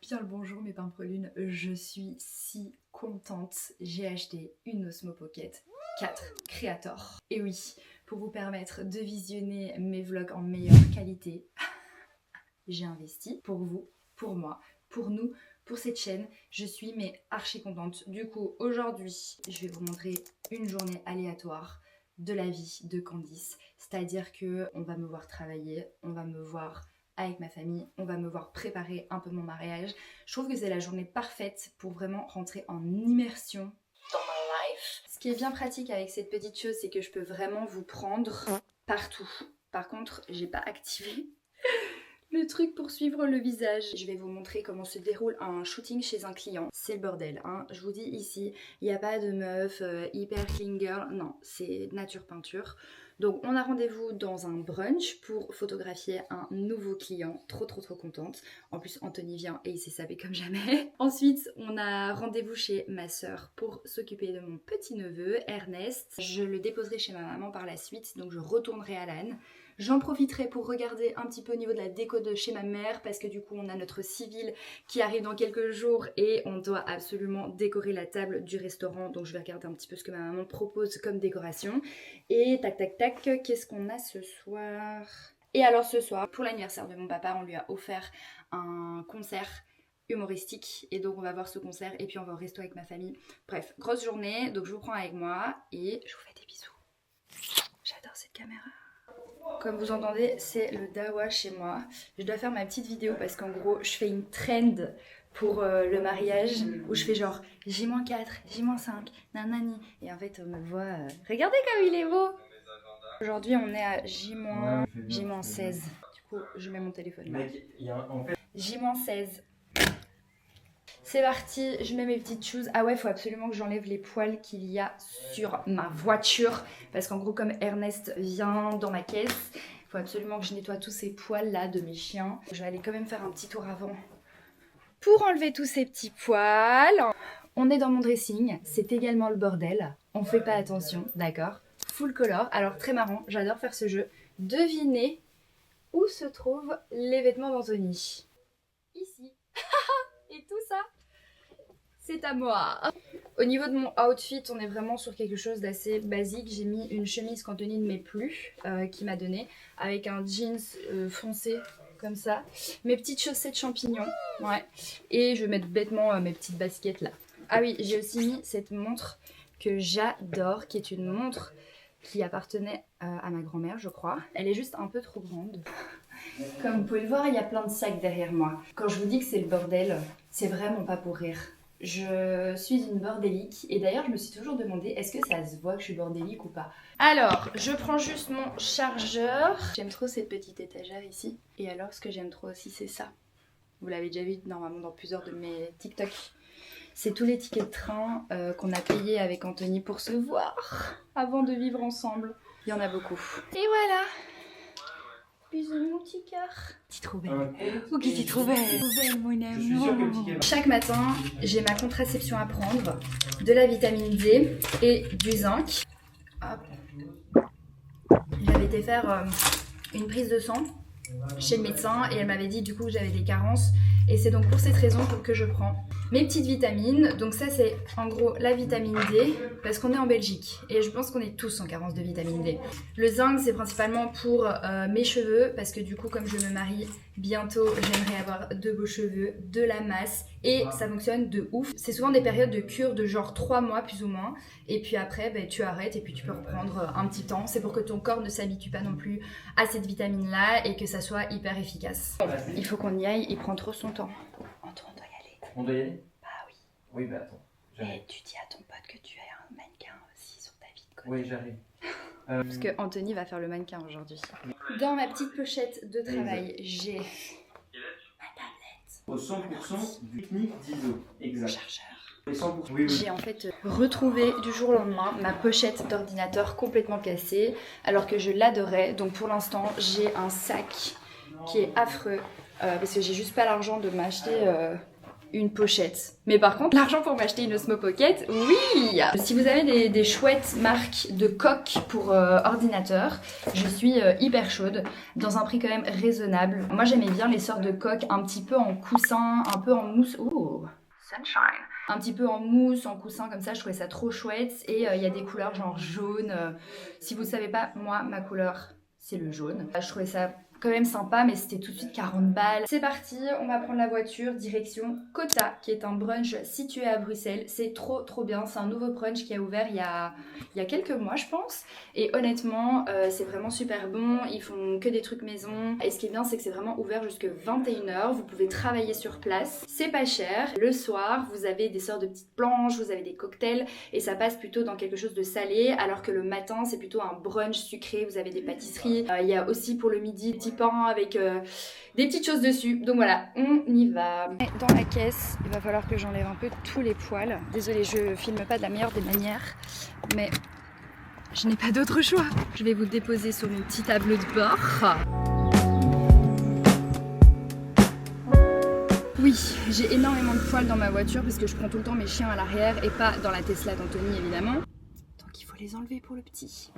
Bien le bonjour mes pimprelunes, je suis si contente. J'ai acheté une Osmo Pocket 4 Creator. Et oui, pour vous permettre de visionner mes vlogs en meilleure qualité, j'ai investi pour vous, pour moi, pour nous, pour cette chaîne. Je suis mais archi contente. Du coup, aujourd'hui, je vais vous montrer une journée aléatoire de la vie de Candice. C'est-à-dire que on va me voir travailler, on va me voir avec ma famille, on va me voir préparer un peu mon mariage. Je trouve que c'est la journée parfaite pour vraiment rentrer en immersion dans ma life. Ce qui est bien pratique avec cette petite chose, c'est que je peux vraiment vous prendre partout. Par contre, j'ai pas activé le truc pour suivre le visage. Je vais vous montrer comment se déroule un shooting chez un client. C'est le bordel, hein. Je vous dis ici, il n'y a pas de meuf hyper clean girl. Non, c'est nature peinture. Donc on a rendez-vous dans un brunch pour photographier un nouveau client. Trop contente. En plus Anthony vient et il s'est sapé comme jamais. Ensuite on a rendez-vous chez ma soeur pour s'occuper de mon petit neveu Ernest. Je le déposerai chez ma maman par la suite, donc je retournerai à l'âne. J'en profiterai pour regarder un petit peu au niveau de la déco de chez ma mère parce que du coup on a notre civil qui arrive dans quelques jours et on doit absolument décorer la table du restaurant. Donc je vais regarder un petit peu ce que ma maman propose comme décoration. Et tac, qu'est-ce qu'on a ce soir? Et alors ce soir, pour l'anniversaire de mon papa, on lui a offert un concert humoristique et donc on va voir ce concert et puis on va au resto avec ma famille. Bref, grosse journée, donc je vous prends avec moi et je vous fais des bisous. J'adore cette caméra. Comme vous entendez, c'est le dawa chez moi. Je dois faire ma petite vidéo parce qu'en gros, je fais une trend pour le mariage où je fais genre J-4, J-5, nanani. Et en fait, on me voit. Regardez comme il est beau! Aujourd'hui, on est à J-16. Du coup, je mets mon téléphone là. J-16. C'est parti, je mets mes petites choses. Ah ouais, il faut absolument que j'enlève les poils qu'il y a sur ma voiture. Parce qu'en gros, comme Ernest vient dans ma caisse, il faut absolument que je nettoie tous ces poils là de mes chiens. Je vais aller quand même faire un petit tour avant pour enlever tous ces petits poils. On est dans mon dressing, c'est également le bordel. On fait pas attention, d'accord? Full color, alors très marrant, j'adore faire ce jeu. Devinez où se trouvent les vêtements d'Anthony. Ici. Et tout ça, c'est à moi. Au niveau de mon outfit, on est vraiment sur quelque chose d'assez basique. J'ai mis une chemise qu'Anthony ne met plus, qu'il m'a donnée, avec un jeans foncé, comme ça. Mes petites chaussettes champignons, ouais. Et je vais mettre bêtement mes petites baskets là. Ah oui, j'ai aussi mis cette montre que j'adore, qui est une montre qui appartenait à ma grand-mère, je crois. Elle est juste un peu trop grande. Comme vous pouvez le voir, il y a plein de sacs derrière moi. Quand je vous dis que c'est le bordel, c'est vraiment pas pour rire. Je suis une bordélique et d'ailleurs je me suis toujours demandé est-ce que ça se voit que je suis bordélique ou pas. Alors, je prends juste mon chargeur. J'aime trop cette petite étagère ici. Et alors ce que j'aime trop aussi c'est ça. Vous l'avez déjà vu normalement dans plusieurs de mes TikTok. C'est tous les tickets de train qu'on a payés avec Anthony pour se voir avant de vivre ensemble. Il y en a beaucoup. Et voilà. Bisous mon petit cœur. T'es trop belle. Oh qui t'es trop belle. Trop belle mon amour. Chaque matin, j'ai ma contraception à prendre, de la vitamine D et du zinc. Hop. J'avais été faire une prise de sang chez le médecin et elle m'avait dit du coup que j'avais des carences et c'est donc pour cette raison que je prends mes petites vitamines. Donc ça c'est en gros la vitamine D parce qu'on est en Belgique et je pense qu'on est tous en carence de vitamine D. Le zinc c'est principalement pour mes cheveux parce que du coup comme je me marie bientôt j'aimerais avoir de beaux cheveux, de la masse et ça fonctionne de ouf. C'est souvent des périodes de cure de genre 3 mois plus ou moins et puis après ben, tu arrêtes et puis tu peux reprendre un petit temps. C'est pour que ton corps ne s'habitue pas non plus à cette vitamine là et que ça soit hyper efficace. Bon, il faut qu'on y aille, il prend trop son temps. Antoine, on doit y aller. On doit y aller? Bah oui. Oui, bah attends. Et tu dis à ton pote que tu as un mannequin aussi sur ta vie de côté. Oui, j'arrive. Parce que Anthony va faire le mannequin aujourd'hui. Dans ma petite pochette de travail, j'ai ma tablette. Au 100% du technique d'ISO. Exact. Chargeur. Et 100%. Oui. J'ai en fait retrouvé du jour au lendemain ma pochette d'ordinateur complètement cassée alors que je l'adorais. Donc pour l'instant, j'ai un sac qui est affreux parce que j'ai juste pas l'argent de m'acheter une pochette. Mais par contre, l'argent pour m'acheter une Osmo Pocket, oui! Si vous avez des chouettes marques de coques pour ordinateur, je suis hyper chaude, dans un prix quand même raisonnable. Moi j'aimais bien les sortes de coques un petit peu en coussin, un peu en mousse. Ouh! Sunshine! Un petit peu en mousse, en coussin comme ça, je trouvais ça trop chouette. Et il y a des couleurs genre jaune. Si vous savez pas, moi ma couleur c'est le jaune. Je trouvais ça quand même sympa, mais c'était tout de suite 40 balles. C'est parti, on va prendre la voiture direction Kota, qui est un brunch situé à Bruxelles. C'est trop bien, c'est un nouveau brunch qui a ouvert il y a quelques mois je pense. Et honnêtement, c'est vraiment super bon, ils font que des trucs maison. Et ce qui est bien, c'est que c'est vraiment ouvert jusqu'à 21 h, vous pouvez travailler sur place. C'est pas cher, le soir, vous avez des sortes de petites planches, vous avez des cocktails, et ça passe plutôt dans quelque chose de salé, alors que le matin, c'est plutôt un brunch sucré, vous avez des pâtisseries. Il y a aussi pour le midi, petit pain avec des petites choses dessus. Donc voilà, on y va. Dans la caisse, il va falloir que j'enlève un peu tous les poils. Désolée, je filme pas de la meilleure des manières, mais je n'ai pas d'autre choix. Je vais vous déposer sur mon petit tableau de bord. Oui, j'ai énormément de poils dans ma voiture parce que je prends tout le temps mes chiens à l'arrière et pas dans la Tesla d'Anthony évidemment. Donc il faut les enlever pour le petit.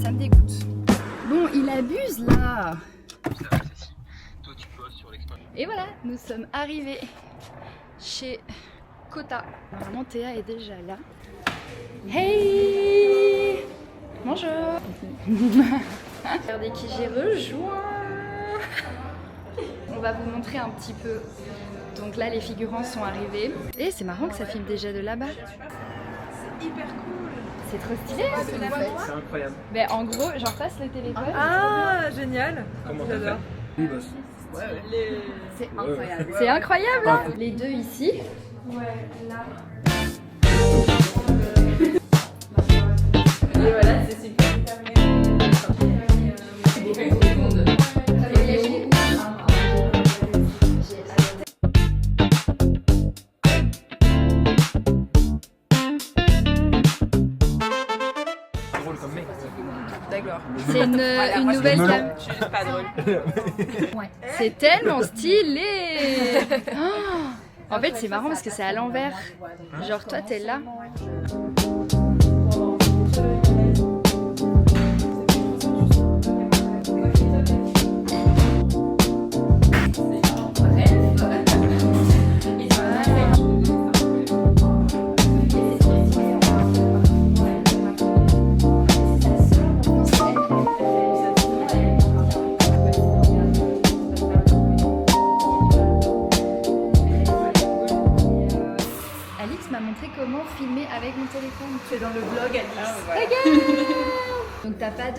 Ça me dégoûte. Bon, il abuse là. Et voilà, nous sommes arrivés chez Kota. Normalement Théa est déjà là. Hey! Bonjour! Regardez qui j'ai rejoint! On va vous montrer un petit peu. Donc là, les figurants sont arrivés. Et c'est marrant que ça filme déjà de là-bas. C'est hyper cool! C'est trop stylé, hein, ce que vous faites. C'est incroyable. Ben, en gros, j'en passe le téléphone. Ah, génial! Comment t'as fait? Oui, boss. C'est incroyable. C'est incroyable, hein. Les deux ici. Ouais, là. Et voilà, c'est super. D'accord. C'est une nouvelle cam. Je suis juste pas drôle. Ouais. C'est tellement stylé. Oh, en fait, c'est marrant parce que c'est à l'envers. Genre, toi, t'es là. Comment filmer avec mon téléphone. C'est dans le vlog Alice. Ah, voilà. Donc t'as pas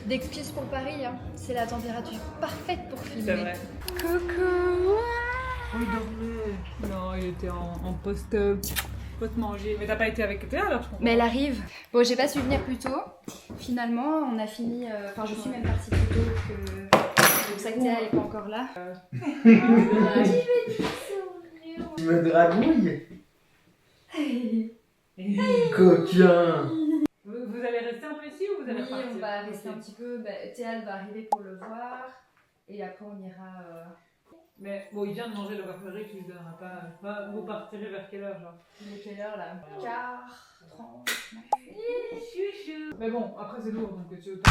d'excuses pour Paris, hein. C'est la température parfaite pour filmer. C'est vrai. Coucou. Oh, il dormait. Non, il était en post-manger. Mais t'as pas été avec Théa alors je comprends. Mais elle arrive. Bon, j'ai pas su venir plus tôt. Finalement, on a fini. Enfin, je suis même partie plus tôt que. C'est pour ça que Théa elle est pas encore là. Tu me dragouilles? Coquin! Vous allez rester un peu ici ou vous allez Oui, repartir? on va rester un petit peu. Bah, Théa elle va arriver pour le voir. Et après, on ira. Mais bon, il vient de manger le repas qui lui donnera pas. Enfin, vous partirez vers quelle heure genre? Il est quelle heure là? Quart, 30. Chouchou. Mais bon, après c'est lourd donc tu veux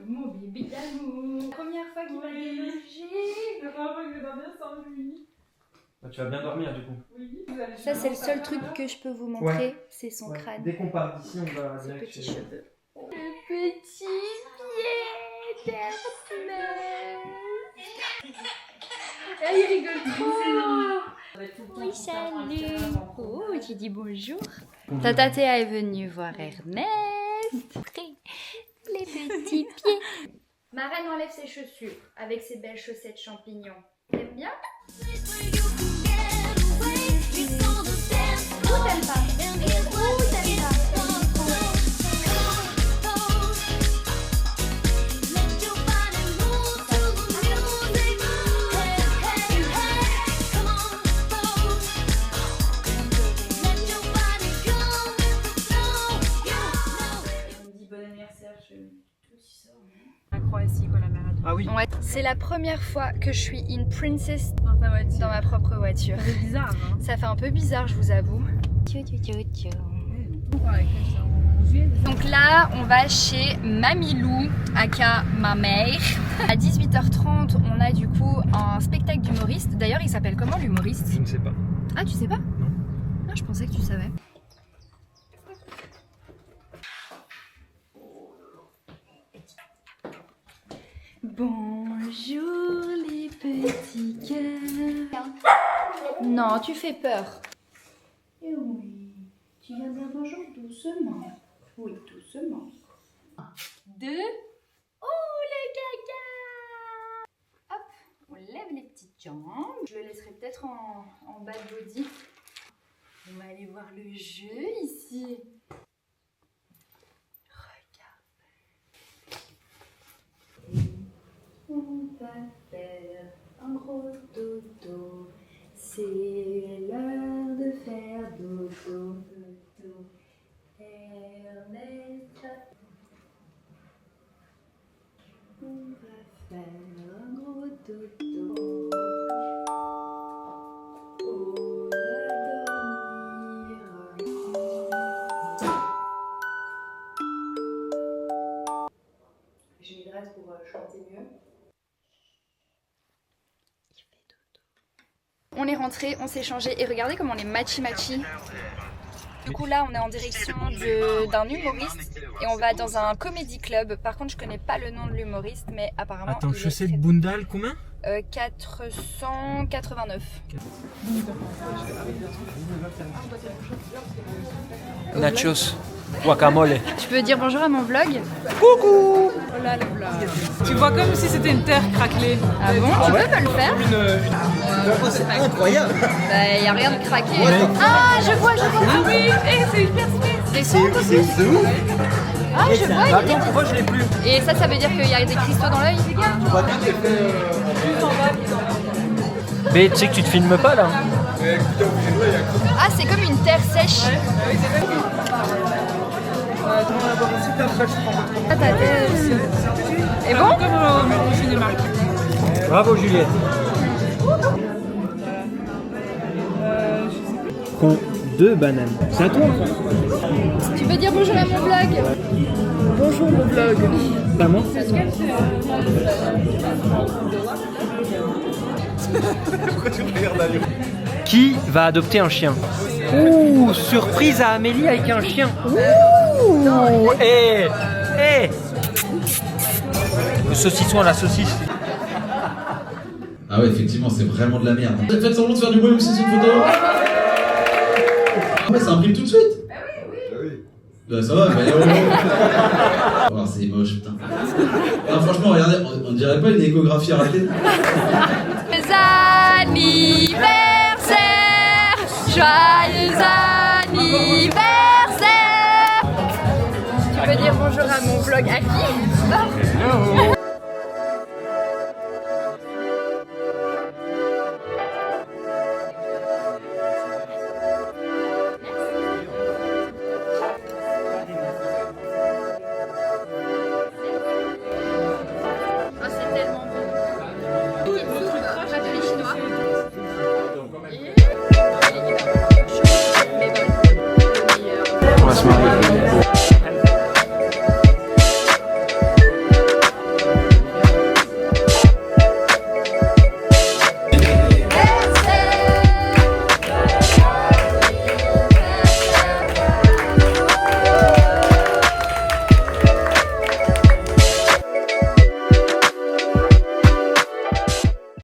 Mon bébé d'amour. Première fois qu'il va déloger. La première fois que je dormir sans lui. Bah, tu vas bien dormir du coup. Oui. Ça, c'est le seul truc que je peux vous montrer, Ouais. c'est son Ouais. crâne. Dès qu'on part d'ici, on va Ses direct petits chez- cheveux. Le petit pied d'Hermès. Ah, il rigole trop. Oui, salut. Oh, tu dis bonjour. Tata Théa est venue voir Ernest. Les petits pieds. Ma reine enlève ses chaussures avec ses belles chaussettes champignons. T'aimes bien? Ou t'aimes pas? Ou t'aimes pas? Croatie quand la mer a tout. Ah oui. Ouais. C'est la première fois que je suis une princess Dans ta voiture. dans ma propre voiture. C'est bizarre, hein. Ça fait un peu bizarre, je vous avoue. Donc là, on va chez Mamilou, aka ma mère. À 18h30, on a du coup un spectacle d'humoriste. D'ailleurs, il s'appelle comment l'humoriste? Je ne sais pas. Ah, tu sais pas? Non. Ah, je pensais que tu savais. Bonjour les petits cœurs. Non, tu fais peur. Eh oui, tu viens dire bonjour doucement. Oui, doucement. 2. Oh le caca. Hop, on lève les petites jambes. Je le laisserai peut-être en bas de body. On va aller voir le jeu ici. On va faire un gros dodo. C'est l'heure de faire dodo. Dodo. Ernest. On va faire un gros dodo. On va dormir. Je m'hydrate pour chanter mieux. On est rentré, on s'est changé et regardez comme on est matchy-matchy. Du coup là on est en direction d'un humoriste et on va dans un comedy club. Par contre je connais pas le nom de l'humoriste mais apparemment... Attends, chaussée de Bundal, combien? 489. Nachos, guacamole. Tu peux dire bonjour à mon vlog? Coucou. Oh là là là. Tu vois comme si c'était une terre craquelée. Ah bon? Tu peux pas le faire? C'est incroyable. Bah y a rien de craqué. Ah je vois. Ah oui, c'est hyper smith. Des sons un peu plus. C'est ouf. Ah je vois, il y a des... Attends, pourquoi je l'ai plus? Et ça veut dire qu'il y a des cristaux dans l'œil? Mais tu sais que tu te filmes pas là? Ah c'est comme une terre sèche. Ah ta tête. Et bon? Comme au cinéma. Bravo Juliette. Prends 2 bananes. C'est à toi. Tu peux dire bonjour à mon vlog? Bonjour mon vlog. Maman. Pourquoi tu me regardes à lui? Qui va adopter un chien? Ouh, surprise à Amélie avec un chien. Ouh, Le saucisson à la saucisse. Ah ouais, effectivement, c'est vraiment de la merde. Faites semblant de faire du bruit même si c'est une photo. Ah ouais, ça imprime tout de suite. Ah oui. Bah ça va, mais oh, c'est moche, putain. Non, franchement, regardez, on dirait pas une échographie ratée. Joyeux anniversaire! Tu peux dire bonjour à mon vlog à qui?